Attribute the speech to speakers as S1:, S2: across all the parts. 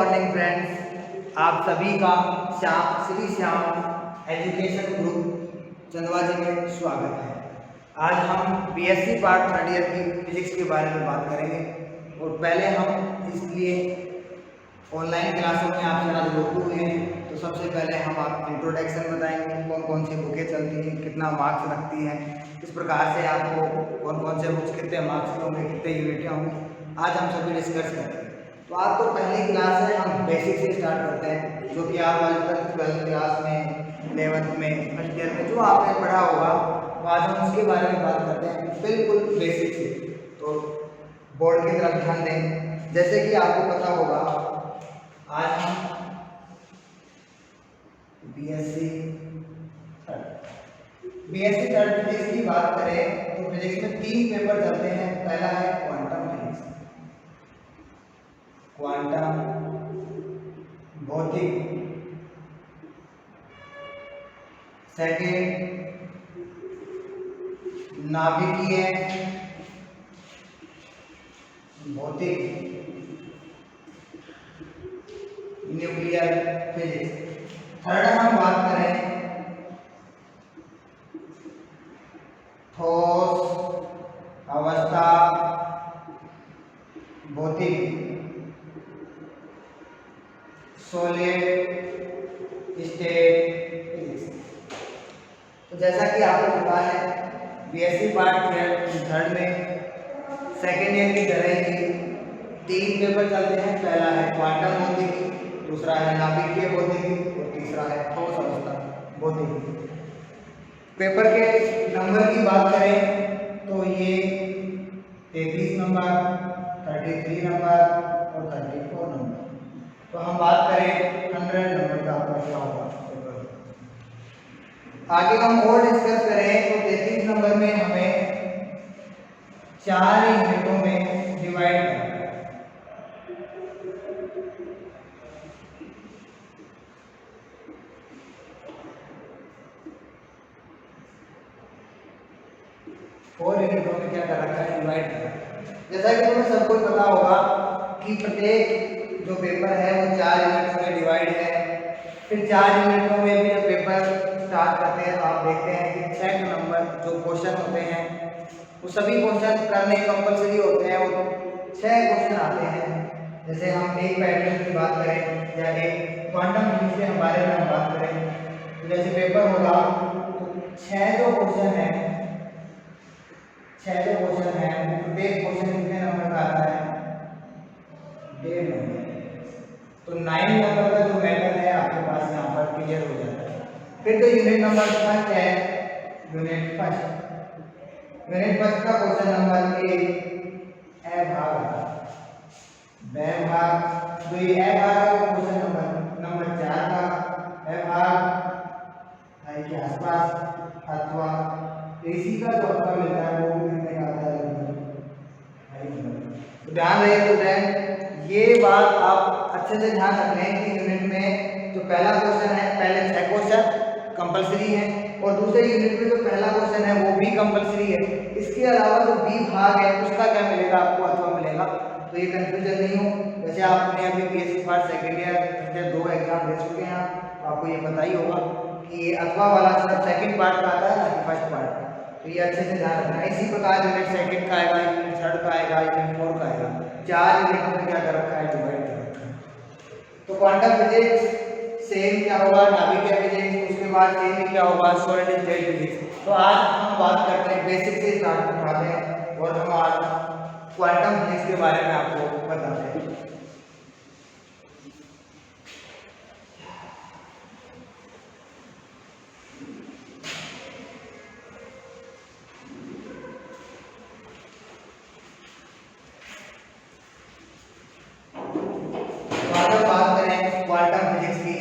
S1: Morning friends, आप सभी का श्री श्याम एजुकेशन ग्रुप चंदवाजी में स्वागत है। आज हम बीएससी पार्ट थर्ड ईयर की फिजिक्स के बारे में बात करेंगे और पहले हम इसलिए ऑनलाइन क्लासों में आपसे आज रूबरू हुए हैं, तो सबसे पहले हम आप इंट्रोडक्शन बताएंगे, कौन कौन सी बुकें चलती हैं, कितना मार्क्स रखती हैं, किस प्रकार से आपको कौन कौन से बुक्स कितने मार्क्स के होंगे, कितने यूनिटें होंगी, आज हम सभी डिस्कस करेंगे। तो आज तो पहली क्लास है, हम बेसिक से स्टार्ट करते हैं, जो कि आप आज तक 12th क्लास में, 11th में, फर्स्ट ईयर में जो आपने पढ़ा होगा, तो आज हम उसके बारे में बात करते हैं बिल्कुल बेसिक से। तो बोर्ड की तरफ ध्यान दें। जैसे कि आपको पता होगा, आज हम बीएससी थर्ड फिजिक्स की बात करें तो फिजिक्स में 3 पेपर चलते हैं। पहला है क्वांटम फिजिक्स, क्वांटम भौतिक, सेकेंड नाभिकीय भौतिक, न्यूक्लियर फिजिक्स। थर्ड हम बात करें ठोस अवस्था भौतिक, सॉलिड स्टेट फिजिक्स। तो जैसा कि आपको पता है, बीएससी पार्ट थर्ड में सेकेंड ईयर की तरह ही 3 पेपर चलते हैं। पहला है क्वांटम भौतिकी, दूसरा है नाभिकीय भौतिकी और तीसरा है ठोस अवस्था भौतिकी। पेपर के नंबर की बात करें तो ये 33 नंबर, 33 नंबर और 34 नंबर। तो हम बात करें 100 नंबर का आपका क्या होगा पेपर। आगे हम और डिस्कस करें तो 33 नंबर में हमें 4 यूनिटों में डिवाइड करना है। फोर यूनिटों में क्या कर रखा है, डिवाइड कर रखा है। जैसा कि तुम्हें सबको पता होगा कि प्रत्येक जो पेपर है वो 4 यूनिट्स में डिवाइड है। फिर 4 यूनिटों में भी जब पेपर स्टार्ट करते हैं तो आप देखते हैं कि 6 नंबर जो क्वेश्चन होते हैं वो सभी क्वेश्चन करने कंपलसरी होते हैं और 6 क्वेश्चन आते हैं। जैसे हम एक पैटर्न की बात करें या एक क्वांटम फिजिक्स के बारे में हम बात करें तो जैसे पेपर होगा तो 6 जो क्वेश्चन है, 6 जो क्वेश्चन है, प्रत्येक क्वेश्चन कितने नंबर का आता है, 1.5 नंबर। तो 9 नंबर का जो मेथड है आपके पास यहाँ पर क्लियर हो जाता है। फिर तो यूनिट नंबर फर्स्ट है, यूनिट फर्स्ट का क्वेश्चन नंबर ए भाग, ब भाग, तो ये ए भाग है वो क्वेश्चन नंबर 4 का ए भाग आई के आसपास अथवा एसी का जो आपका मिलता है वो भी कितने का आता है, तो ध्यान रहे स्टूडेंट, ये बात आप अच्छे से ध्यान रख लें कि यूनिट में जो पहला क्वेश्चन है, पहले 6 क्वेश्चन कंपलसरी है और दूसरे यूनिट में जो पहला क्वेश्चन है वो भी कंपलसरी है। इसके अलावा जो बी भाग है उसका क्या मिलेगा आपको, अथवा मिलेगा। तो ये कंफ्यूजन नहीं हो। वैसे आपने अभी BSc part second year 2 exam दे चुके हैं, तो आपको ये पता ही होगा कि ये अथवा वाला सिर्फ सेकंड पार्ट का आता है ना कि फर्स्ट पार्ट का। तो ये अच्छे से ध्यान रखना है। इसी प्रकार यूनिट सेकंड का आएगा, यूनिट थर्ड का आएगा, यूनिट 4 का आएगा। 4 यूनिट में क्या कर रखा है, डिवाइड कर रखा है। तो क्वांटम फिजिक्स सेम क्या होगा, नाभिकीय फिजिक्स, उसके बाद सेम क्या होगा, सॉलिड स्टेट फिजिक्स। तो आज हम बात करते हैं बेसिक से स्टार्ट उठाते हैं और हम आज क्वांटम फिजिक्स के बारे में आपको बताते हैं। क्वांटम फिजिक्स की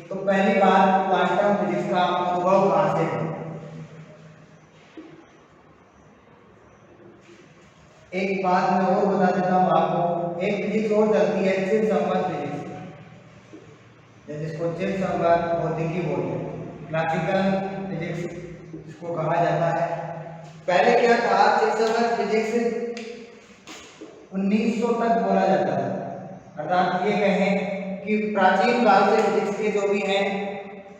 S1: तो पहली बात, क्वांटम फिजिक्स का उद्भव कहां से है। एक बात मैं और बता देता हूं आपको, एक फिजिक्स और चलती है चिरसम्मत फिजिक्स, जिसको चिरसम्मत भौतिकी बोलते हैं, क्लासिकल फिजिक्स इसको कहा जाता है। पहले क्या था, चिरसम्मत फिजिक्स 1900 तक बोला जाता था, अर्थात ये कहें कि प्राचीन काल से फिजिक्स के जो भी हैं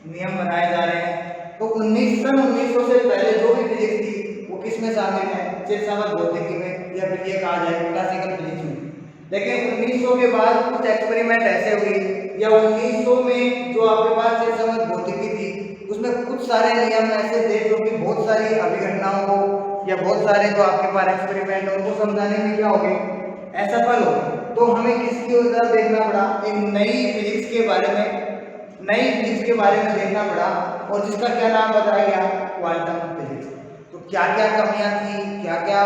S1: नियम बनाए जा रहे हैं, तो 1900 से पहले जो भी फिजिक्स थी वो किस में शामिल है, चिरसमक भौतिकी में, या फिर ये कहा जाए क्लासिकल फिजिक्स में। लेकिन 1900 के बाद कुछ एक्सपेरिमेंट ऐसे हुए, या 1900 में जो आपके पास चिरसमक भौतिकी थी उसमें कुछ सारे नियम ऐसे थे जो कि बहुत सारी अभिघटनाओं को या बहुत सारे जो आपके पास एक्सपेरिमेंट है उनको समझाने में क्या हो गए, असफल हो गए। तो हमें किसकी ओर देखना पड़ा, एक नई फिजिक्स के बारे में देखना पड़ा, और जिसका क्या नाम बताया गया, क्वांटम फिजिक्स। तो क्या क्या कमियां थी, क्या क्या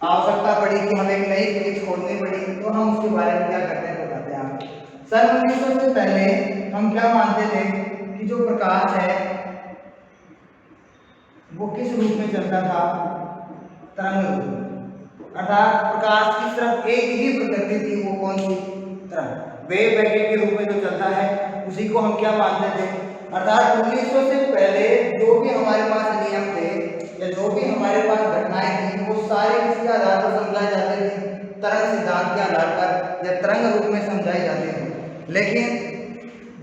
S1: आवश्यकता पड़ी कि हमें एक नई फिजिक्स खोजनी पड़ी, तो हम उसके बारे में क्या करते हैं बताते हैं आपको। सन 1900 से पहले हम क्या मानते थे कि जो प्रकाश है वो किस रूप में चलता था, तरंग रूप, अर्थात प्रकाश की सिर्फ एक ही प्रकृति थी, वो कौन सी, तरंग, वेव पैकेट के रूप में जो चलता है उसी को हम क्या मानते थे। अर्थात 1900 से पहले जो भी हमारे पास नियम थे या जो भी हमारे पास घटनाएं थी वो सारे किसके आधार पर समझाए जाते थे, तरंग सिद्धांत के आधार पर या तरंग रूप में समझाए जाते थे। लेकिन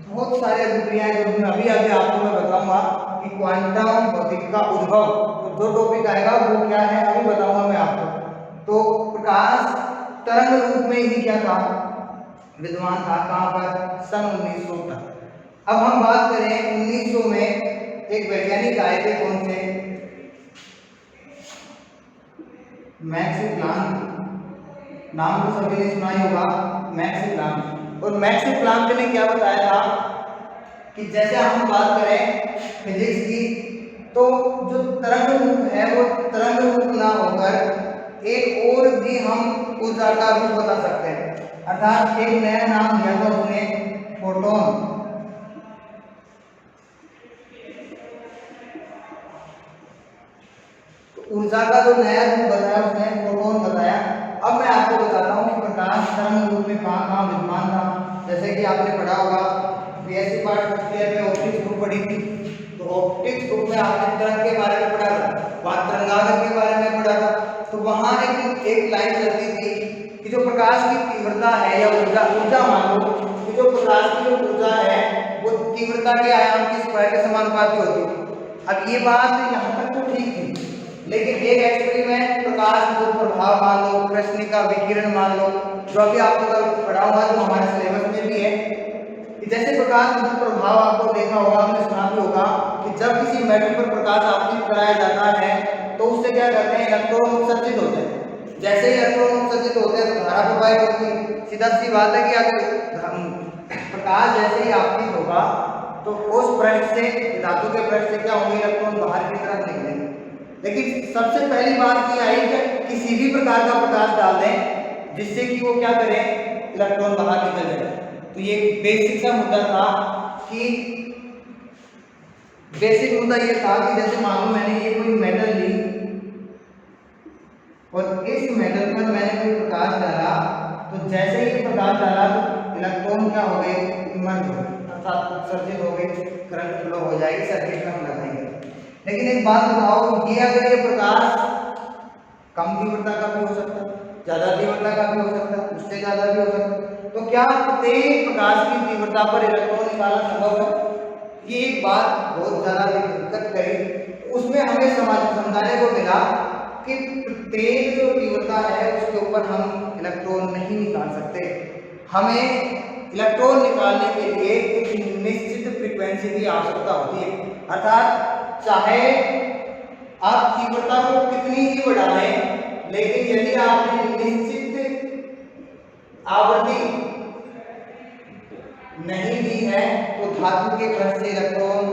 S1: बहुत सारे अभिक्रियाएं जो मैं अभी आगे आपको मैं बताऊंगा कि क्वांटम भौतिकी का उद्भव, तो जो टॉपिक आएगा वो क्या है अभी बताऊंगा मैं आपको। तो प्रकाश तरंग रूप में ही क्या था, विद्वान था, कहां पर, सन 1900 तक। अब हम बात करें 1900 में एक वैज्ञानिक आए थे, कौन से, मैक्स प्लांक, नाम तो सभी ने सुना ही होगा, मैक्स प्लांक। और मैक्स प्लांक ने क्या बताया था कि जैसे हम बात करें फिजिक्स की, तो जो तरंग रूप है वो तरंग रूप ना होकर एक और भी हम ऊर्जा का रूप बता सकते हैं। अर्थात एक नया नाम दिया था उसने, फोटोन। तो ऊर्जा का जो नया रूप बताया उसने, फोटोन बताया। अब मैं आपको बताता हूँ कि प्रकाश तरंग रूप में कहाँ कहाँ विद्यमान था। जैसे कि आपने पढ़ा होगा बीएससी पार्ट फर्स्ट ईयर में ऑप्टिक्स ग्रुप पढ़ी थी, तो ऑप्टिक्स ग्रुप में आपने तरंग के बारे में पढ़ा था, वहाँ तरंगाग्र के बारे में पढ़ा था। तो वहाँ एक लाइन चलती थी कि जो प्रकाश की तीव्रता है या ऊर्जा मान लो कि जो प्रकाश की जो ऊर्जा है वो तीव्रता के आयाम की स्क्वायर के समानुपाती होती है। अब ये बात यहाँ तक तो ठीक थी, लेकिन एक एक्सपेरिमेंट प्रकाश जो प्रभाव मान लो, कृष्णिका विकिरण मान लो, जो अभी आपको पढ़ा हुआ जो हमारे सिलेबस में भी है, कि जैसे प्रकाश का प्रभाव आपको देखा होगा, आपने सुना भी होगा कि जब किसी मेटल पर प्रकाश आपतित कराया जाता है तो उससे क्या करते हैं, इलेक्ट्रॉन उत्सर्जित होते हैं। जैसे ही इलेक्ट्रॉन उत्सर्जित होते हैं तो धारा प्रवाहित होती है। सीधा सी बात है कि अगर प्रकाश जैसे ही आपतित होगा तो उस पृष्ठ से, धातु के पृष्ठ से क्या होंगे, इलेक्ट्रॉन बाहर की तरफ निकलेंगे। लेकिन सबसे पहली बात ये आई कि किसी भी प्रकार का प्रकाश डाल दें जिससे कि वो क्या करें, इलेक्ट्रॉन बाहर निकल जाए। तो ये बेसिक सा मुद्दा था कि बेसिक मुद्दा ये था कि जैसे मान लो मैंने ये कोई मेटल ली और इस मेटल पर मैंने कोई प्रकाश डाला, तो जैसे ही प्रकाश डाला तो इलेक्ट्रॉन क्या हो गए, इमर्ज हो गए, अर्थात उत्सर्जित हो गए, करंट फ्लो हो जाएगी, सर्किट में हम लगाएंगे। लेकिन एक बात बताओ, ये अगर ये प्रकाश कम तीव्रता का भी हो सकता है, ज्यादा तीव्रता का भी हो सकता है, उससे ज्यादा भी हो सकता है, तो क्या प्रत्येक प्रकाश की तीव्रता पर इलेक्ट्रॉन निकालना संभव है? ये एक बात बहुत ज्यादा दिक्कत करी। उसमें हमें समझाने को मिला कि प्रत्येक जो तीव्रता है उसके ऊपर हम इलेक्ट्रॉन नहीं निकाल सकते। हमें इलेक्ट्रॉन निकालने के लिए एक निश्चित फ्रीक्वेंसी की आवश्यकता होती है। अर्थात चाहे आप तीव्रता को कितनी ही बढ़ा लें, लेकिन यदि आपने निश्चित आवृत्ति नहीं दी है तो धातु के पृष्ठ से इलेक्ट्रॉन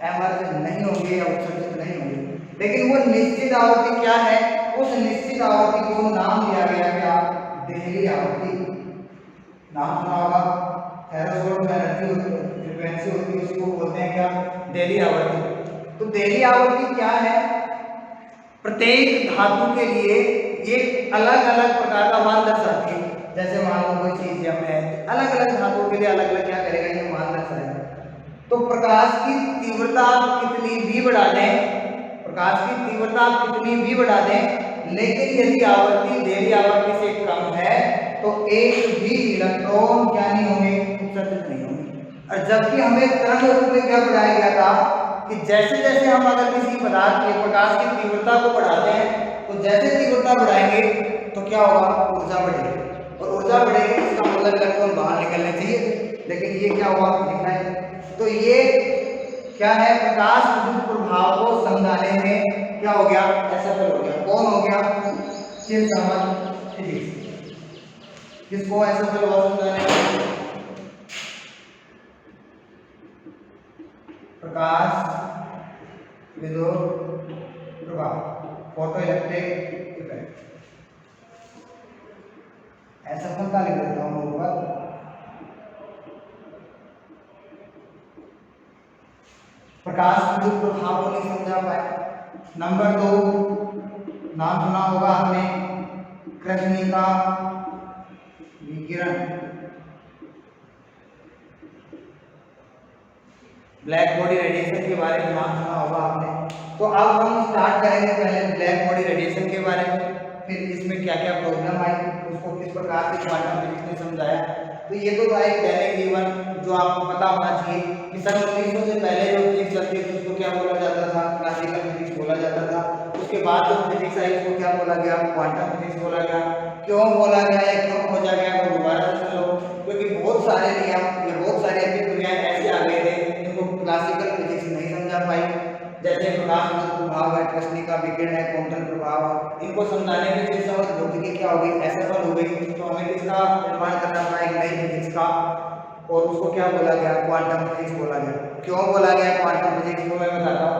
S1: एमर्ज नहीं होंगे या उत्सर्जित नहीं होंगे। लेकिन वो निश्चित आवृत्ति क्या है, उस निश्चित आवृत्ति को नाम दिया गया क्या, देहली आवृत्ति। नाम सुना होगा, थेरेसोल्ट एनर्जी फ्रीक्वेंसी होती है, उसको बोलते हैं क्या, देहली आवृत्ति। तो देहली आवृत्ति क्या है, प्रत्येक धातु के लिए एक अलग अलग प्रकार का मान दर्शाती है। जैसे मान लो कोई चीज है, अलग अलग धातुओं के लिए अलग अलग क्या करेगा, ये मान दर्शाएगा। तो प्रकाश की तीव्रता आप कितनी भी बढ़ा दें, प्रकाश की तीव्रता आप कितनी भी बढ़ा दें, लेकिन यदि आवृत्ति देहली आवृत्ति से कम है तो एक भी इलेक्ट्रॉन क्या नहीं होंगे, उत्सर्जित नहीं होंगे। और जबकि हमें तरंग रूप में क्या पढ़ाया गया था कि जैसे जैसे हम अगर किसी पदार्थ के प्रकाश की तीव्रता को बढ़ाते हैं तो जैसे तीव्रता बढ़ाएंगे तो क्या होगा, ऊर्जा बढ़ेगी, और ऊर्जा बढ़ेगी इसका मतलब इलेक्ट्रॉन बाहर निकलने चाहिए, लेकिन ये क्या हुआ, लिखा है। तो ये क्या है, प्रकाश विद्युत प्रभाव को समझाने में क्या हो गया, असफल हो गया। कौन हो गया, चिरसमन फिजिक्स। किसको असफल हुआ समझाने में, प्रकाश विद्युत प्रभाव, फोटो इलेक्ट्रिक इफेक्ट। असफलता लिख देता हूँ ऊपर, प्रकाश विद्युत प्रभाव को नहीं समझा पाए। नंबर 2, नाम सुना होगा आपने, कृष्णिका विकिरण, ब्लैक बॉडी रेडिएशन के बारे में नाम सुना होगा आपने। तो अब हम स्टार्ट करेंगे पहले ब्लैक बॉडी रेडिएशन के बारे में, फिर इसमें क्या क्या प्रॉब्लम आई, उसको किस प्रकार से क्वांटम फिजिक्स ने समझाया। तो ये तो था एक दैनिक जीवन जो आपको पता होना चाहिए कि सन 1900 से पहले जो फिजिक्स चलती थी उसको क्या बोला जाता था, क्लासिकल फिजिक्स बोला जाता था। उसके बाद जो फिजिक्स आई उसको क्या बोला गया, क्वांटम फिजिक्स बोला गया। क्यों बोला गया है, क्यों खोजा गया, वो दोबारा से सुन लो, क्योंकि बहुत सारे नियम या बहुत सारी अभिक्रियाएं ऐसे आ गए थे जिनको क्लासिकल फिजिक्स नहीं समझा पाई, जैसे प्रकाश विद्युत प्रभाव है, कृष्णिका विकिरण है, क्वांटम प्रभाव। इनको समझाने में फिर समझ भौतिकी क्या हो गई, असफल हो गई। तो हमें किसका निर्माण करना पड़ा, एक नई फिजिक्स का, और उसको क्या बोला गया, क्वांटम फिजिक्स बोला गया। क्यों बोला गया क्वांटम फिजिक्स को मैं बताता हूँ।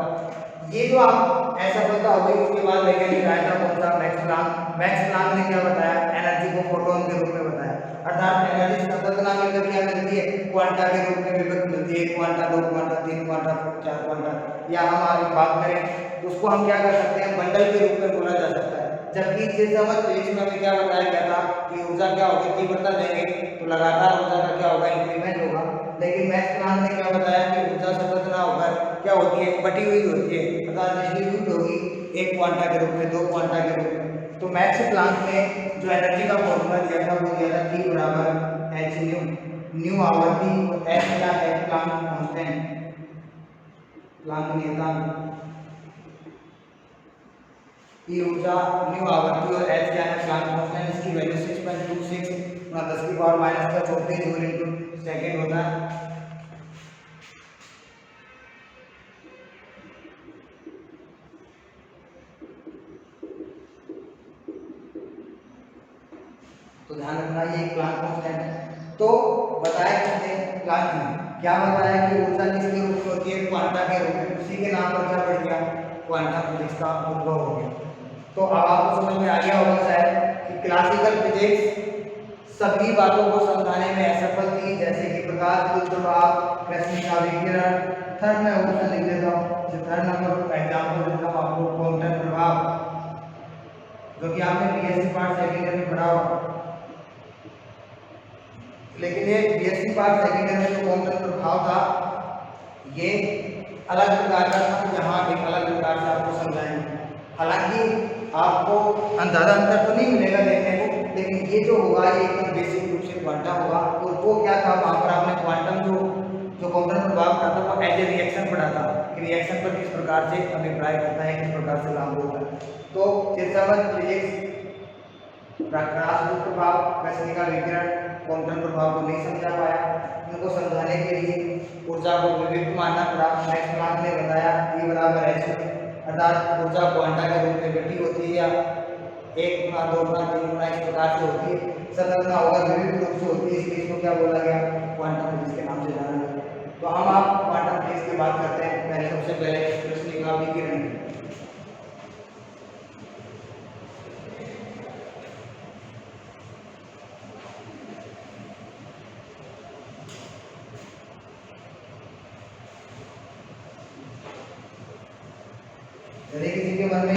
S1: ये जो आप असफलता हो गई उसके बाद वैज्ञानिक आया था कौन सा, मैक्स प्लांक। मैक्स प्लांक ने क्या बताया, एनर्जी को फोटोन के रूप में बताया, अर्थात एनर्जी सतत ना मिलकर क्या मिलती है, क्वांटा के रूप में विभक्त मिलती है, क्वांटा, 2 क्वांटा, 3 क्वांटा, 4 क्वांटा। या हम आगे बात करें उसको हम क्या कर सकते हैं, बंडल के रूप में बोला जा सकता है। जबकि चिरसमन फिजिक्स में हमें क्या बताया गया था कि ऊर्जा क्या होगी, तीव्रता देंगे तो लगातार ऊर्जा का क्या होगा, इंक्रीमेंट होगा। लेकिन मैक्स प्लांक ने क्या बताया कि ऊर्जा सतत ना होकर क्या होती है, बटी हुई होती है, अर्थात डिस्ट्रीब्यूट होगी, 1 क्वांटा के रूप में, 2 क्वांटा के रूप में। तो मैक्स प्लांक ने जो एनर्जी का फॉर्मूला दिया था वो दिया था T बराबर h न्यू, न्यू आवर्ती, और h क्या है, प्लांक कांस्टेंट, प्लांक नियतांक। ये ऊर्जा न्यू आवर्ती और h क्या है, प्लांक कांस्टेंट, इसकी वैल्यू 6.26 × 10⁻⁴ जूल इंटू सेकेंड होता है। तो ध्यान रखना ये प्लांक कांस्टेंट है। तो बताया किसने, प्लांक ने क्या बताया कि ऊर्जा किसके रूप में होती है, क्वांटा के रूप में। उसी के नाम पर क्या बढ़ गया, क्वांटम फिजिक्स का उद्भव हो गया। तो अब आपको समझ में आ गया होगा शायद कि क्लासिकल फिजिक्स सभी बातों को समझाने में असफल थी, जैसे कि प्रकाश विद्युत प्रभाव, कृष्णिका विकिरण। थर्ड में ऑप्शन लिख देता हूँ, जो थर्ड नंबर एग्जाम्पल देता हूँ आपको, क्वांटम प्रभाव, जो कि आपने बीएससी पार्ट सेकेंड ईयर में पढ़ा होगा। लेकिन ये बीएससी पार्ट सेकेंड ईयर में जो क्वांटम प्रभाव था ये अलग प्रकार का था, यहाँ एक अलग प्रकार से आपको समझाएंगे। हालांकि आपको अंदाजा अंतर तो नहीं मिलेगा देखने को, लेकिन ये जो होगा ये एकदम बेसिक रूप से क्वांटम होगा। और वो क्या था, वहाँ पर आपने क्वांटम जो क्वांटम प्रभाव का था वो एज ए रिएक्शन पढ़ा था, रिएक्शन पर किस प्रकार से अभिप्राय करता है, किस प्रकार से लागू होता है। तो चिरसमन फिजिक्स प्रकाश विद्युत प्रभाव, कृष्णिका विकिरण, क्वांटम प्रभाव को नहीं समझा पाया। इनको समझाने के लिए ऊर्जा को विविध मानना पड़ा। मैक्स प्लांक ने बताया E बराबर h, अर्थात ऊर्जा क्वांटा के रूप में बटी होती है या 1 गुना 2 गुना 3 गुना इस प्रकार से होती है, सतत ना होगा, विविध रूप से होती है, इसलिए इसको क्या बोला गया, क्वांटम फिजिक्स के नाम से जाना गया। तो हम आप क्वांटम फिजिक्स की बात करते हैं। पहले सबसे पहले कृष्णिका विकिरण। यदि किसी के मन में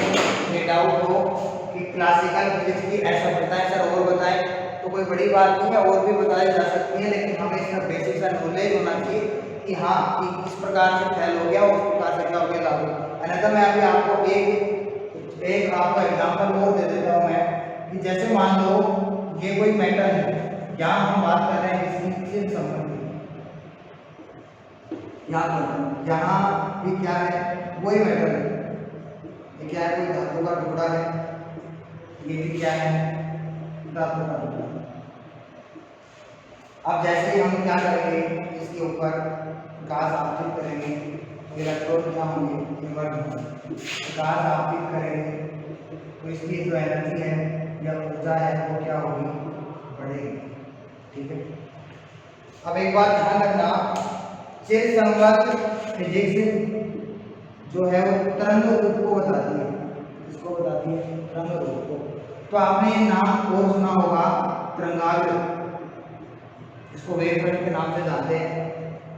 S1: ये डाउट हो कि क्लासिकल फिजिक्स की ऐसा बताएं सर और बताएं, तो कोई बड़ी बात नहीं है, और भी बताई जा सकती है, लेकिन हमें इसका बेसिक सा नॉलेज होना चाहिए कि हाँ कि इस प्रकार से फैल हो गया, उस प्रकार से क्या हो गया लागू। अन्यथा मैं अभी आपको एक आपका एग्जाम्पल और दे देता हूँ मैं, कि जैसे मान लो ये कोई मेटल है, यहाँ हम बात कर रहे हैं किसी से संबंधित, यहाँ ये क्या है, वही मेटल है, ये क्या है, कोई धातु का टुकड़ा है, ये भी क्या है, धातु का टुकड़ा। अब जैसे ही हम क्या करेंगे, इसके ऊपर प्रकाश आपतित करेंगे, इलेक्ट्रॉन क्या होंगे, इन्वर्ट होंगे। प्रकाश आपतित करेंगे तो इसकी जो एनर्जी है या ऊर्जा है वो क्या होगी, बढ़ेगी। ठीक है। अब एक बात ध्यान रखना, चिरसंवत फिजिक्स जो है वो तरंग रूप को बताती है, इसको बताती है तरंग रूप को। तो आपने ये नाम और सुना होगा तरंगाग्र, इसको वेवफ्रंट के नाम से जानते हैं।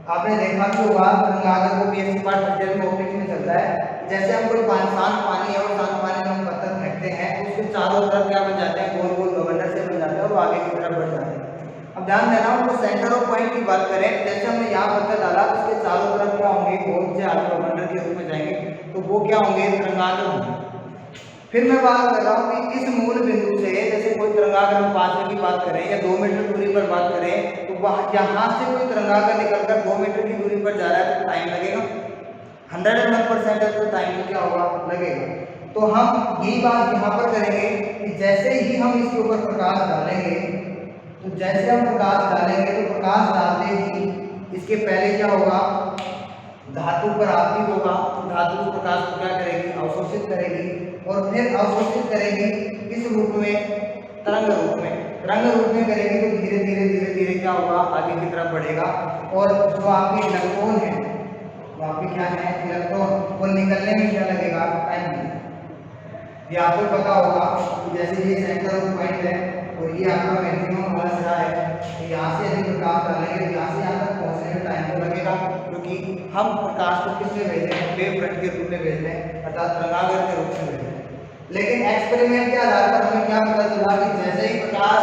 S1: आपने देखा कि होगा तरंगाग्र को पीएससी पार्ट में ऑप्टिक्स में चलता है। जैसे हम कोई शांत पानी है और शांत पानी में हम पत्थर फेंकते हैं तो उसके चारों तरफ क्या बन जाते हैं, गोल गोल बवंडर से बन जाते हैं और आगे की तरफ बढ़ जाते हैं। अब ध्यान देना, हमको सेंटर ऑफ पॉइंट की बात करें, जैसे हमने यहाँ पत्थर डाला तो उसके चारों तरफ क्या होंगे, गोल से आगे बवंडर के रूप में जाएंगे, तो वो क्या होंगे, तरंगाग्र होंगे। फिर मैं बात कर रहा हूँ कि इस मूल बिंदु से, जैसे कोई तरंगाग्र हम 5 मीटर की बात करें या 2 मीटर दूरी पर बात करें, तो यहाँ से कोई तरंगाग्र निकलकर 2 मीटर की दूरी पर जा रहा है तो टाइम लगेगा 101% है, तो टाइम तो क्या होगा, लगेगा। तो हम यही बात यहाँ पर करेंगे कि जैसे ही हम इसके ऊपर प्रकाश डालेंगे, तो जैसे हम प्रकाश डालेंगे तो प्रकाश डालते ही इसके पहले क्या होगा, धातु पर आपतित होगा, तो धातु उस प्रकाश को क्या करेगी, अवशोषित करेगी, और फिर अवशोषित करेगी इस रूप में, तरंग रूप में। तरंग रूप में करेगी तो धीरे धीरे धीरे धीरे क्या होगा, आगे की तरफ बढ़ेगा। और जो आपकी इलेक्ट्रॉन है, वो आपकी क्या है, इलेक्ट्रॉन, वो निकलने में क्या लगेगा, टाइम लगेगा। ये आपको पता होगा कि जैसे ये सेंटर ऑफ पॉइंट है और ये आपका मैक्सिमम वाला सिरा है, तो यहाँ से यदि प्रकाश डालेंगे तो यहाँ से यहाँ तक पहुँचने में टाइम तो लगेगा, क्योंकि हम प्रकाश को किस में भेज रहे हैं, वेव फ्रंट के रूप में भेज रहे हैं, अर्थात तरंगाग्र के रूप में भेज रहे हैं। लेकिन एक्सपेरिमेंट के आधार पर हमें क्या पता चला कि जैसे ही प्रकाश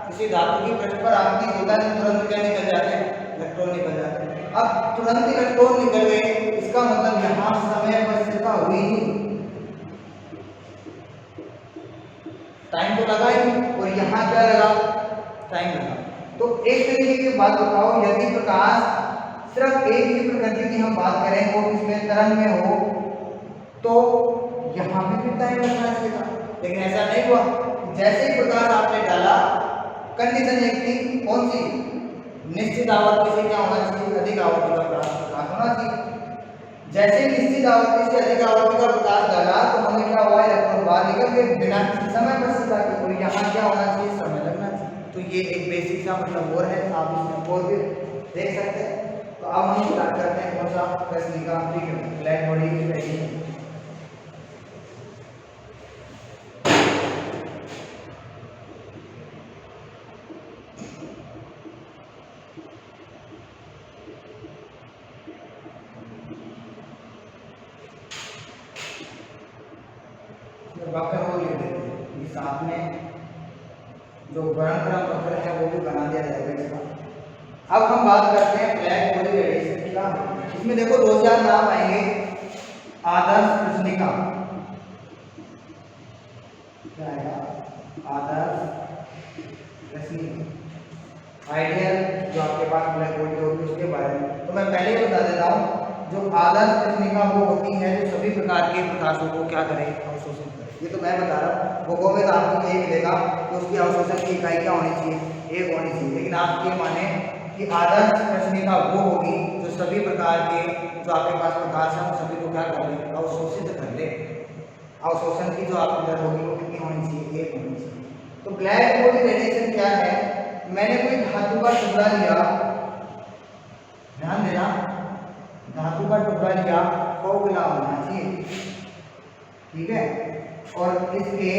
S1: किसी धातु की पृष्ठ पर आपतित होता है तो तुरंत क्या निकल जाते हैं, इलेक्ट्रॉन निकल जाते हैं। अब तुरंत इलेक्ट्रॉन निकल गए, इसका मतलब यहाँ समय पर स्थिरता हुई, टाइम तो लगा ही, और यहाँ क्या लगा, टाइम लगा। तो एक तरीके की बात बताओ, यदि प्रकाश सिर्फ एक ही प्रकृति की हम बात करें, वो इसमें तरंग में हो, तो यहाँ पे भी टाइम लगना चाहिए था, लेकिन ऐसा नहीं हुआ। जैसे ही प्रकाश आपने डाला, कंडीशन एक थी, कौन सी, निश्चित आवृत्ति से क्या होना चाहिए, अधिक आवृत्ति का प्रकाश होना चाहिए। जैसे निश्चित आवृत्ति से अधिक आवृत्ति का प्रकाश डाला तो हमें क्या हुआ, इलेक्ट्रॉन बाहर निकल गए बिना समय पर स्थिरता के, और यहाँ क्या होना चाहिए, समय लगना चाहिए। तो ये एक बेसिक सा मतलब और है, आप इसमें और भी देख सकते हैं। तो अब हम स्टार्ट करते हैं कौन सा, कृष्णिका, ठीक है, ब्लैक बॉडी की रेडिएशन। बकर वो ले लेते हैं, साथ में जो गरम बकर है वो भी बना दिया जाएगा इसका। अब हम बात करते हैं ब्लैक बॉडी रेडिएशन का। इसमें देखो 2-4 नाम आएंगे, आदर्श कृष्णिका, क्या आएगा, आदर्श कृष्णिका, आइडियल जो आपके पास ब्लैक बॉडी होगी उसके बारे में। तो मैं पहले ही बता देता हूँ, जो आदर्श कृष्णिका वो होती है जो सभी प्रकार के प्रकाशों को क्या करे, अवशोषित करे। ये तो मैं बता रहा हूँ, वो में तो आपको यही मिलेगा कि उसकी अवशोषण की इकाई क्या होनी चाहिए, एक होनी चाहिए। लेकिन आप ये माने कि आदर्श कृष्णिका वो होगी जो सभी प्रकार के जो आपके पास प्रकाश है सभी को क्या कर ले, अवशोषित कर ले। अवशोषण की जो आपकी दर होगी वो कितनी होनी चाहिए, एक होनी चाहिए। तो ब्लैक बॉडी रेडिएशन क्या है, मैंने कोई धातु का टुकड़ा लिया, ध्यान देना, धातु का टुकड़ा लिया, खोखला होना चाहिए, ठीक है, और इसके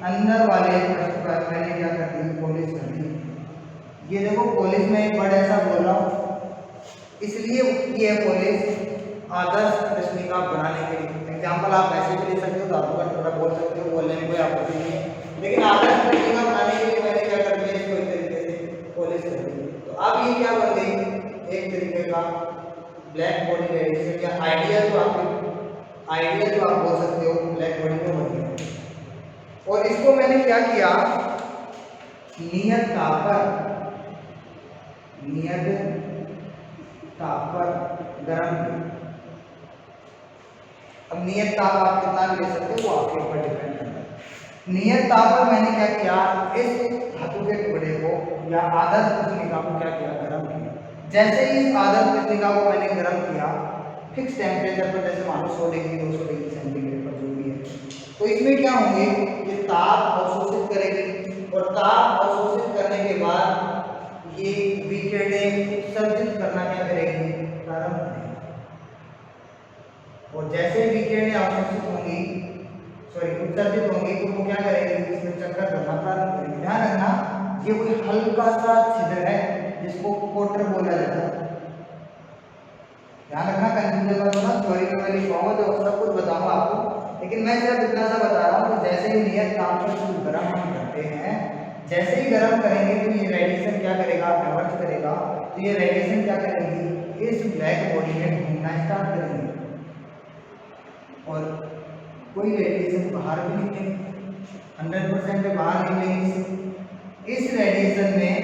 S1: अंदर वाले पृष्ठ पर मैंने क्या कर दी, पॉलिश कर दी। ये देखो पॉलिश में एक वर्ड ऐसा बोल रहा हूँ, इसलिए ये पॉलिश आदर्श कृष्णिका बनाने के लिए। एग्जाम्पल आप ऐसे भी ले सकते हो, धातु का टुकड़ा बोल सकते हो, बोलने में कोई आपत्ति नहीं है, लेकिन आदर्श कृष्णिका बनाने के लिए मैंने क्या कर दिया, इसको एक तरीके से पॉलिश कर दी। तो अब ये क्या बन गई, एक तरीके का ब्लैक बॉडी रेडिएशन या आइडियल जो आप बोल सकते हो, ब्लैक बॉडी को बन गया। और इसको मैंने क्या किया, नियत ताप पर गर्म किया। अब नियत ताप आप कितना भी ले सकते हो, वो आपके ऊपर डिपेंड करता है। नियत ताप पर मैंने क्या किया, इस धातु के टुकड़े को या आदर्श कृष्णिका को क्या किया, गर्म किया। जैसे ही इस आदर्श कृष्णिका को मैंने गर्म किया फिक्स टेम्परेचर पर, जैसे मान लो 100 डिग्री 200 डिग्री सेंटीग्रेड पर जो भी है, तो इसमें क्या होंगे, ये ताप अवशोषित करेगी और ताप अवशोषित करने के बाद ये विकिरणें उत्सर्जित करना क्या करेगी, प्रारंभ करेगी। और जैसे ही विकिरणें अवशोषित होंगी, उत्सर्जित होंगी, तो वो क्या करेंगे, इसमें चक्कर करना प्रारंभ करेंगे। ध्यान रखना ये कोई हल्का सा छिद्र है जिसको कोटर बोला जाता है। ध्यान रखना, कंफ्यूजन मत होना, थ्योरी में मैं लिखवाऊंगा तो सब कुछ बताऊंगा आपको, लेकिन मैं सिर्फ इतना सा बता रहा हूँ। तो जैसे ही नियत ताप पर गर्म हम करते हैं, जैसे ही गर्म करेंगे तो ये रेडिएशन क्या करेगा, एवर्ट करेगा। तो ये रेडिएशन क्या करेंगी, इस ब्लैक बॉडी में घूमना स्टार्ट करेंगे और कोई रेडिएशन बाहर भी निकलेंगे, 100% बाहर निकलेंगे। इस रेडिएशन में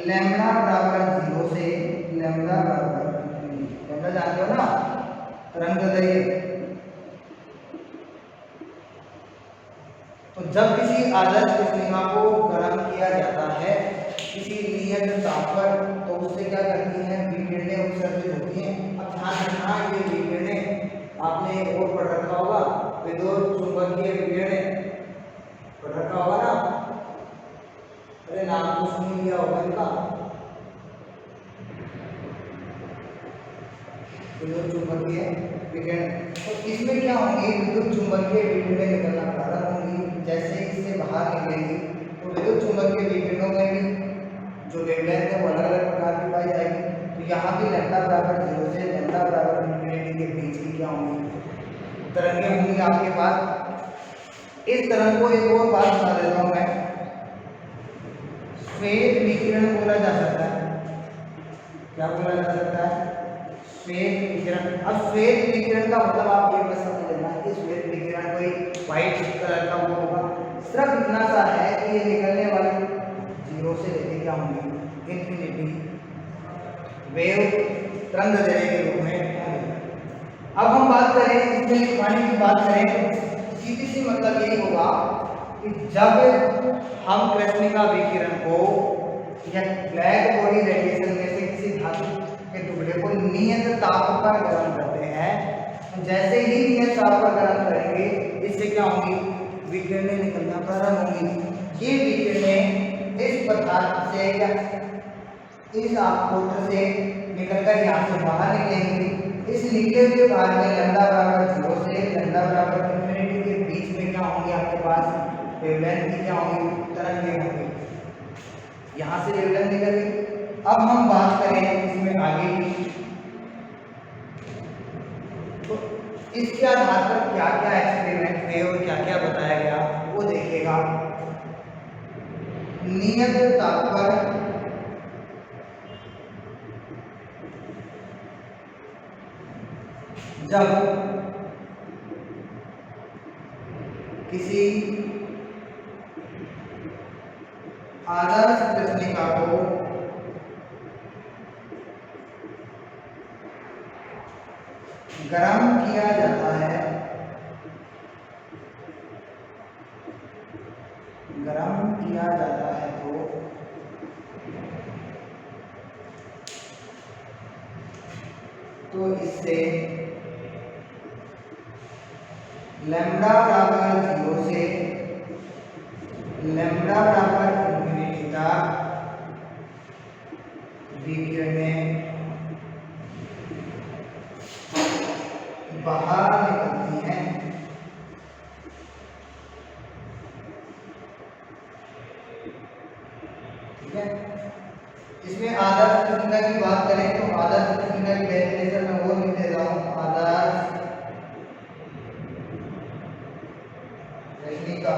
S1: लैम्डा बराबर 0 से लैम्डा बराबर, लैम्डा जानते हो ना, तरंगदैर्घ्य। तो जब किसी आदर्श कृष्णिका को गर्म किया जाता है किसी नियत ताप पर, तो उससे क्या करती हैं, विकिरणें उत्सर्जित होती हैं। अब ध्यान रखना, ये विकिरणें आपने और पढ़ रखा होगा, विद्युत चुंबकीय विकिरणें पढ़ रखा होगा ना, अरे नाम तो सुन लिया होगा इनका, विद्युत चुंबकीय विकिरण। तो इसमें क्या होंगी, विद्युत चुंबकीय विकिरणें निकलना प्रारंभ होंगी। जैसे इससे बाहर निकलेंगी तो विद्युत चुंबकीय विकिरणों में भी जो वेवलेंथ है वो अलग अलग प्रकार की पाई जाएगी। तो यहाँ भी लैम्डा बराबर 0 से लैम्डा बराबर इन्फिनिटी के बीच की क्या होंगी, तरंगें होंगी आपके पास। इस तरंग को एक और बात बता देता हूँ मैं, श्वेत विकिरण बोला जा सकता है। क्या बोला जा सकता है, श्वेत विकिरण। अब श्वेत विकिरण का मतलब आप ये बस समझ लेना कि श्वेत विकिरण कोई व्हाइट कलर का वो होगा, सिर्फ इतना सा है कि ये निकलने वाली 0 से लेके क्या होंगे, इन्फिनिटी वेव तरंगदैर्घ्य के रूप में होंगे। अब हम बात करें इसमें लिखवाने की बात करें तो सीधी सी मतलब यही होगा कि जब हम कृष्णिका विकिरण को या ब्लैक बॉडी रेडिएशन में से किसी धातु के टुकड़े को नियत ताप पर गर्म करते हैं, तो जैसे ही नियत ताप पर गर्म करेंगे इससे क्या होंगी, विकिरणें निकलना प्रारंभ होंगी। ये विकिरणें इस पदार्थ से या इस कोटर से निकलकर यहाँ से बाहर निकलेंगी। इस निकले हुए भाग में लैम्डा बराबर 0 से लैम्डा बराबर इन्फिनिटी के बीच में क्या होंगे, आपके पास वेवलेंथ की क्या होंगी, तरंगें होंगी। यहाँ से वेवलेंथ निकल गई। अब हम बात करें इसमें आगे की, तो इसके आधार पर क्या क्या एक्सपेरिमेंट हुए और क्या क्या बताया गया वो देखिएगा। नियत ताप पर जब किसी आदर्श कृष्णिका को गर्म किया जाता है, गर्म किया जाता है तो इससे लैम्डा बराबर 0 से लैम्डा बराबर इन्फिनिटी तक विकिरणें बाहर निकलती हैं। ठीक है, इसमें आदर्श कृष्णिका की बात करें तो आदर्श कृष्णिका की डेफिनेशन में वो लिख देता हूं, आदर्श कृष्णिका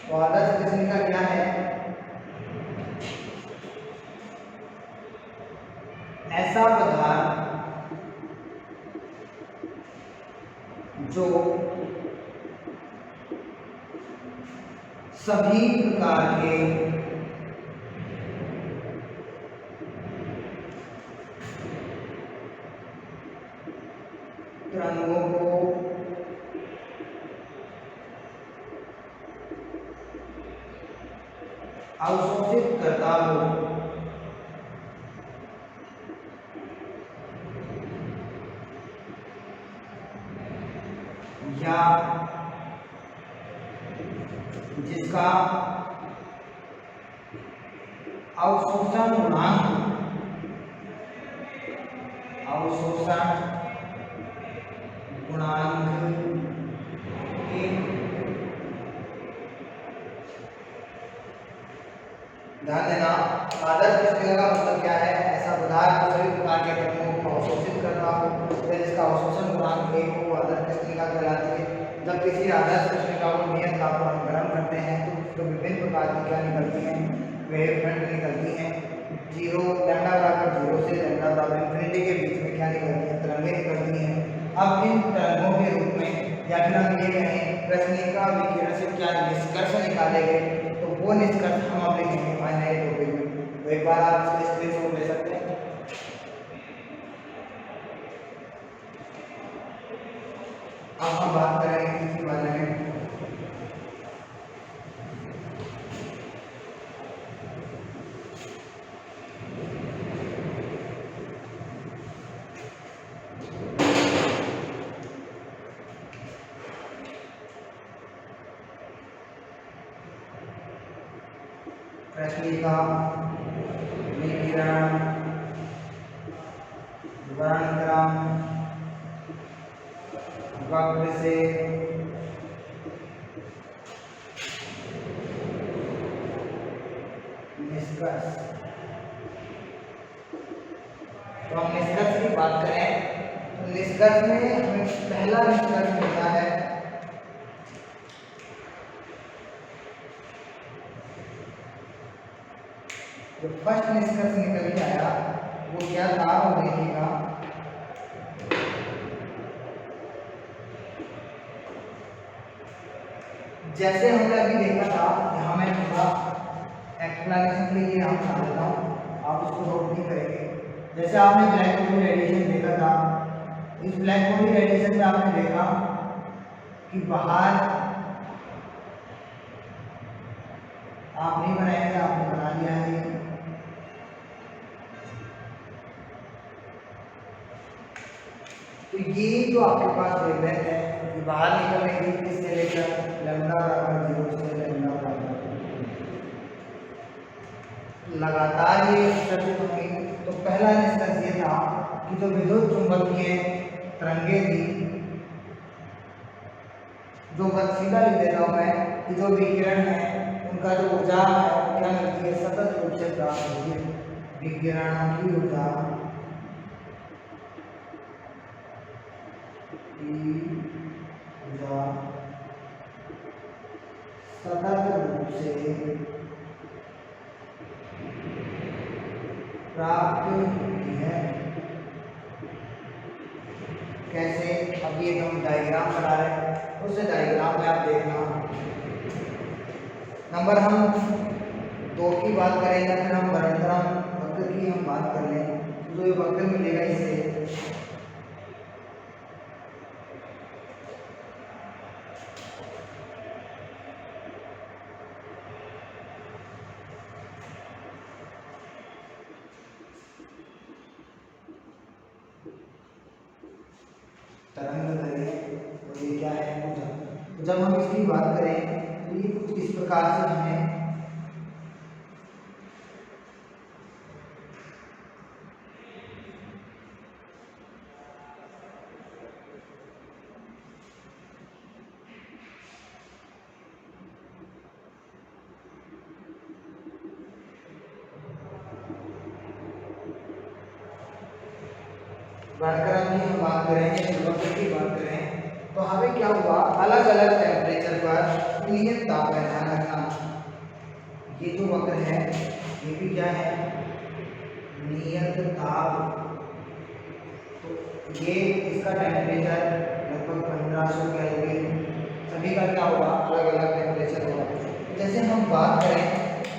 S1: तो आदर्श कृष्णिका क्या है, ऐसा पदार्थ जो सभी प्रकार के तरंगों को अवशोषित करता हो या जिसका अवशोषण गुणांक ध्यान देना। आदर्श कृष्णिका का मतलब क्या है? ऐसा पदार्थ सभी प्रकार के तत्वों को अवशोषित करता हो या जिसका अवशोषण गुणांक 1 हो, आदर्श कृष्णिका कहलाती है। जब किसी आदर्श कृष्णिका को नियत ताप पर हम गर्म करते हैं तो उसको विभिन्न प्रकार की क्या निकलती हैं? वेव फ्रंट निकलती हैं। जीरो लैम्डा बराबर 0 से लैम्डा बराबर इन्फिनिटी के बीच में क्या निकलती हैं? तरंगें निकलती हैं। अब इन तरंगों के रूप में या फिर हम ये कहें कृष्णिका विकिरण से क्या निष्कर्ष निकाले गए, तो वो निष्कर्ष हम अब लिखेंगे हमारे नए टॉपिक में। तो एक बार आप इसको स्क्रीनशॉट ले सकते हैं। अब हम बात करेंगे इसके बारे में। कृष्णिका विकिरण वर्णक्रम वक्र से निष्कर्ष। तो हम निष्कर्ष की बात करें तो निष्कर्ष में हमें पहला निष्कर्ष मिलता है जो फर्स्ट निष्कर्ष निकल के आया वो क्या था? वो देखिएगा, जैसे हमने अभी देखा था, यहाँ मैं थोड़ा एक्सप्लेनेशन के लिए यहाँ बता देता हूँ, आप उसको नोट नहीं करेंगे। जैसे आपने ब्लैक बॉडी रेडिएशन देखा था, इस ब्लैक बॉडी रेडिएशन में आपने देखा कि बाहर आप नहीं बनाएंगे, आपने बना लिया है। तो ये जो आपके पास वेवलेंथ है ये बाहर निकलने की इससे लेकर लैम्डा बराबर 0 से लैम्डा बराबर लगातार ये उत्सर्जित होंगी। तो पहला निष्कर्ष ये था कि जो विद्युत चुंबकीय तरंगें थी, जो सीधा लिख देता हूँ मैं कि जो विकिरण है उनका जो ऊर्जा है क्या मिलती है? सतत रूप से प्राप्त होती है। विकिरण की ऊर्जा सतत रूप से प्राप्त होती है। कैसे? अब ये हम डायग्राम बना रहे हैं, उस डायग्राम में आप देखना। नंबर हम 2 की बात करें या फिर हम वर्णक्रम वक्र की हम बात कर लें तो जो ये वक्र मिलेगा इससे तरंग करें तो ये क्या है? ऊर्जा। तो जब हम इसकी बात करें तो ये कुछ इस प्रकार से हमें वर्णक्रम की हम बात करें, वक्र की बात करें तो हमें क्या हुआ? अलग अलग टेम्परेचर पर नियत ताप का ध्यान रखना। ये जो वक्र है ये भी क्या है? नियत ताप। तो ये इसका टेम्परेचर लगभग 1500 केल्विन, सभी का क्या होगा? अलग अलग टेम्परेचर होगा। जैसे हम बात करें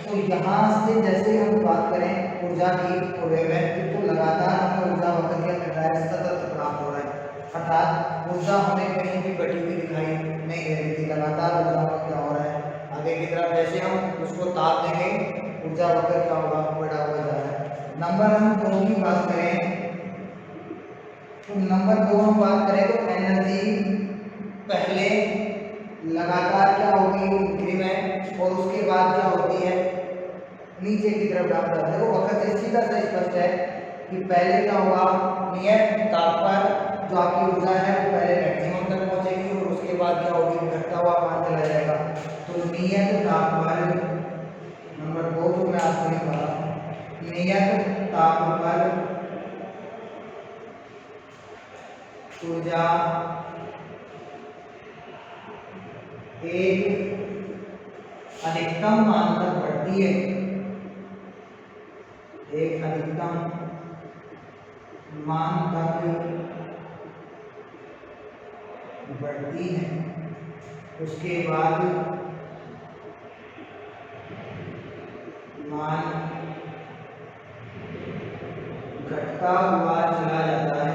S1: तो यहाँ से जैसे हम बात करें ऊर्जा की वेवलेंथ, तो लगातार हमें ऊर्जा वक्र क्या मिल रहा है, सतत प्राप्त हो रहा है। अर्थात ऊर्जा हमें कहीं भी घटी हुई दिखाई नहीं दे रही थी, लगातार ऊर्जा का क्या हो रहा है आगे की तरफ, जैसे हम उसको ताप देंगे ऊर्जा वक्र क्या होगा, बढ़ा हुआ जा रहा है। नंबर हम 2 की बात करें तो नंबर 2 हम बात करें तो एनर्जी पहले लगातार क्या होगी, इंक्रीमेंट, और उसके बाद क्या होती है, नीचे की तरफ ड्रॉप जाता है। वो वक्र से सीधा सा स्पष्ट है कि पहले क्या होगा, नियत ताप पर जो आपकी ऊर्जा है वो पहले मैक्सिमम तक पहुंचेगी और उसके बाद क्या होगी, घटता हुआ मान चला जाएगा। तो नियत ताप पर नंबर 2 जो मैं आपको लिख रहा हूं, नियत ताप पर ऊर्जा एक अधिकतम मान तक बढ़ती है, एक अधिकतम मान तक बढ़ती है, उसके बाद मान घटता हुआ चला जाता है।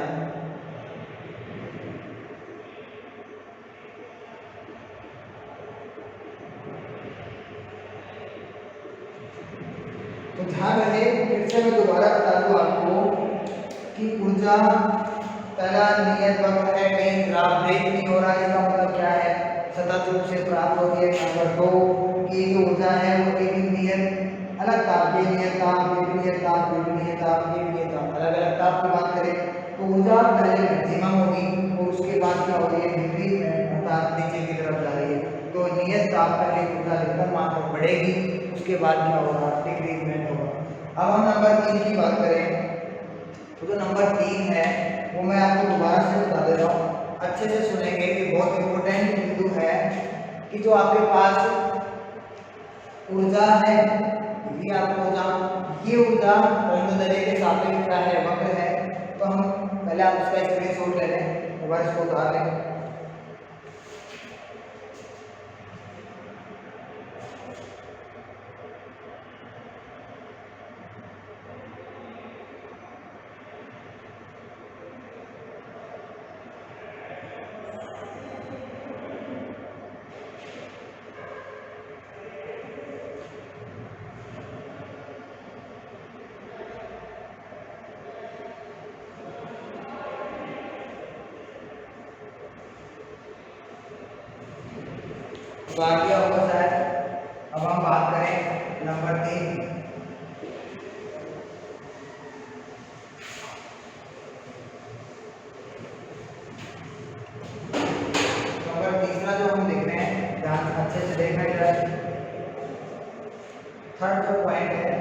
S1: तो ध्यान रहे, फिर से मैं दोबारा बता दूं आपको कि ऊर्जा पहला नियत वक्र है, कहीं ग्राफ ब्रेक नहीं हो रहा है, इसका मतलब क्या है, सतत रूप से प्राप्त होती है। नंबर 2 की जो ऊर्जा है वो एक नियत अलग ताप, ये नियत ताप, ये नियत ताप, ये नियत ताप, ये नियत ताप, अलग अलग ताप की बात करें तो ऊर्जा पहले मैक्सिमम होगी और उसके बाद क्या हो रही है, डिक्रीजमेंट, अर्थात नीचे की तरफ जा रही है। तो नियत ताप पहले ऊर्जा अधिकतम मान तक बढ़ेगी, उसके बाद क्या होगा, डिक्रीजमेंट होगा। अब हम नंबर 3 की बात करें तो जो नंबर 3 है वो मैं आपको दोबारा से बता दे रहा हूँ, अच्छे से सुनेंगे, ये बहुत इंपॉर्टेंट बिंदु है कि जो आपके पास ऊर्जा है, ये आपको ऊर्जा, ये ऊर्जा तरंग के सापेक्ष क्या है, वक्र है। तो हम पहले आप उसका स्क्रीनशॉट ले लें, दोबारा इसको उतार लें। तो आ गया होगा शायद। अब हम बात करें नंबर 3, नंबर तीसरा जो हम देख रहे हैं, ध्यान अच्छे से देखना इधर, थर्ड जो पॉइंट है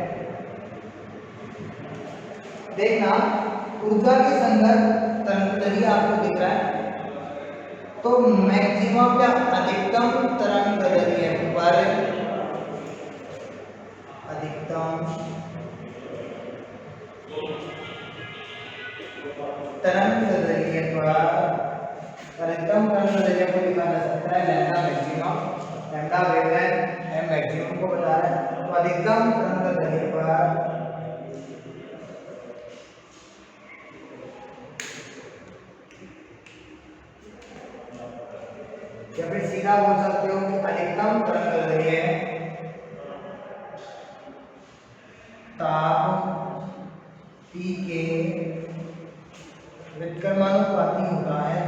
S1: देखना, ऊर्जा के संदर्भ तरंग आपको दिख रहा है, तो मैक्सिमम या अधिकतम तरंग दैर्घ्य पर, अधिकतम तरंग दैर्घ्य पर, अधिकतम तरंग दैर्घ्य को लिखा जा सकता है lambda maximum, lambda wavelength m maximum को बता रहा है। तो अधिकतम तरंग दैर्घ्य पर या फिर सीधा बोल सकते हो कि अधिकतम तरंग दैर्घ्य ताप T के व्युत्क्रमानुपाती होता है,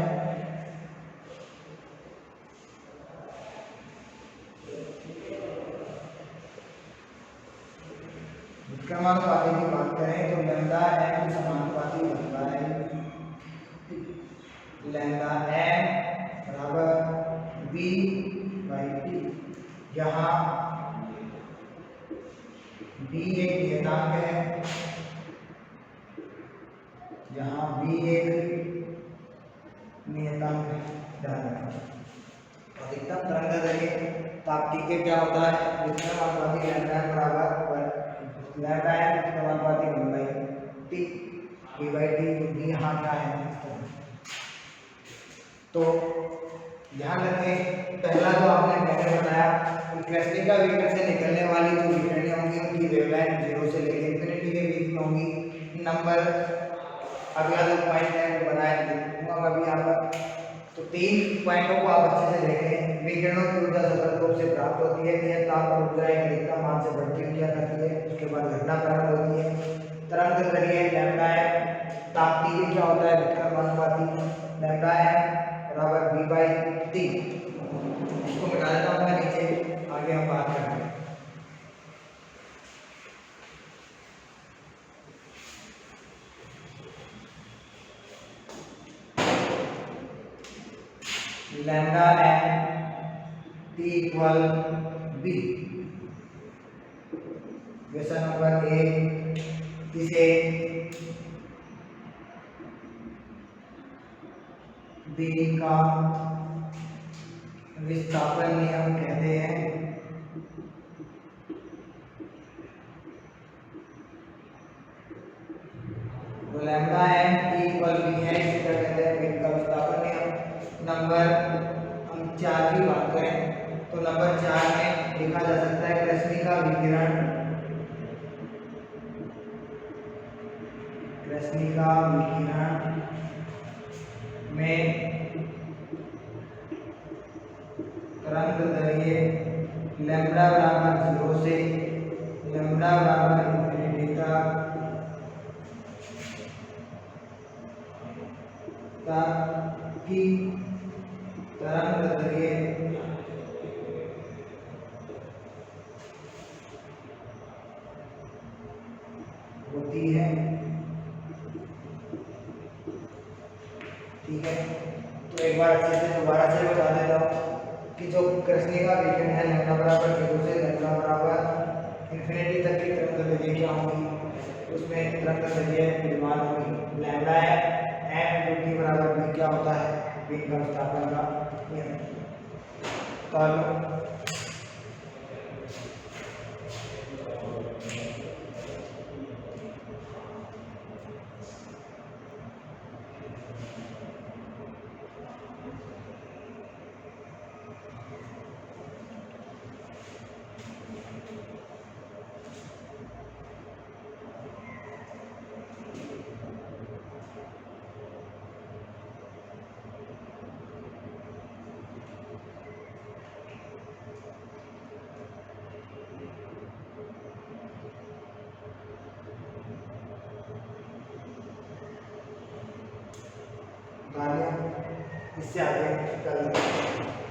S1: व्युत्क्रमानुपाती की बात करें तो लैम्डा एम समानुपाती होता है, लैम्डा एम बराबर V/T, जहाँ B एक नियतांक है, जहाँ B एक नियतांक है। अधिकतम तरंग दैर्घ्य ताप T के क्या होता है, व्युत्क्रमानुपाती लैम्डा बराबर लैम्डा एम व्युत्क्रमानुपाती 1/T, V/T, तो B यहाँ क्या है। तो ध्यान रखें, पहला जो आपने पहले बताया क्रेस्निका बीकर से निकलने वाली जो विकिरणें होंगी उनकी वेवलेंथ 0 से लेकर इंफिनिटी के बीच में होंगी। नंबर अगला जो पॉइंट है वो बनाए लिखूंगा मैं अभी यहाँ पर। तो 3 पॉइंटों को आप अच्छे से देखें। विकिरणों की ऊर्जा सतत रूप से प्राप्त होती है, यह ताप ऊर्जा एक अधिकतम मान से बढ़ती हुई क्या करती है, उसके बाद घटना प्रारंभ होती है। तरंग दैर्घ्य लैम्ब्डा है, ताप T क्या होता है, विकिरण अनुपाती लैम्ब्डा है बराबर V/T। इसको मिटा देता हूँ मैं नीचे, आगे हम बात करेंगे। Lambda n T equal B। Question number 1, इसे B का विस्थापन नियम कहते हैं। तो lambda n T equal B है, इसे क्या कहते हैं, B का विस्थापन नियम। नंबर हम 4 की बात करें तो नंबर 4 में लिखा जा सकता है कृष्णिका विकिरण में तरंग दैर्घ्य लैम्ब्डा बराबर 0 से लैम्ब्डा बराबर इंफिनिटी तक की तरंग दैर्घ्य होती है। ठीक है, तो एक बार अच्छे से दोबारा से बता देता हूँ कि जो कृष्णिका विकिरण है लैम्ब्डा बराबर 0 से लैम्ब्डा बराबर इंफिनिटी तक की तरंग दैर्घ्य क्या होगी, उसमें तरंग दैर्घ्य विद्यमान होगी लैम्ब्डा है एन टी बराबर B क्या होता है, B का विस्थापन का नियम। तो इससे आगे कर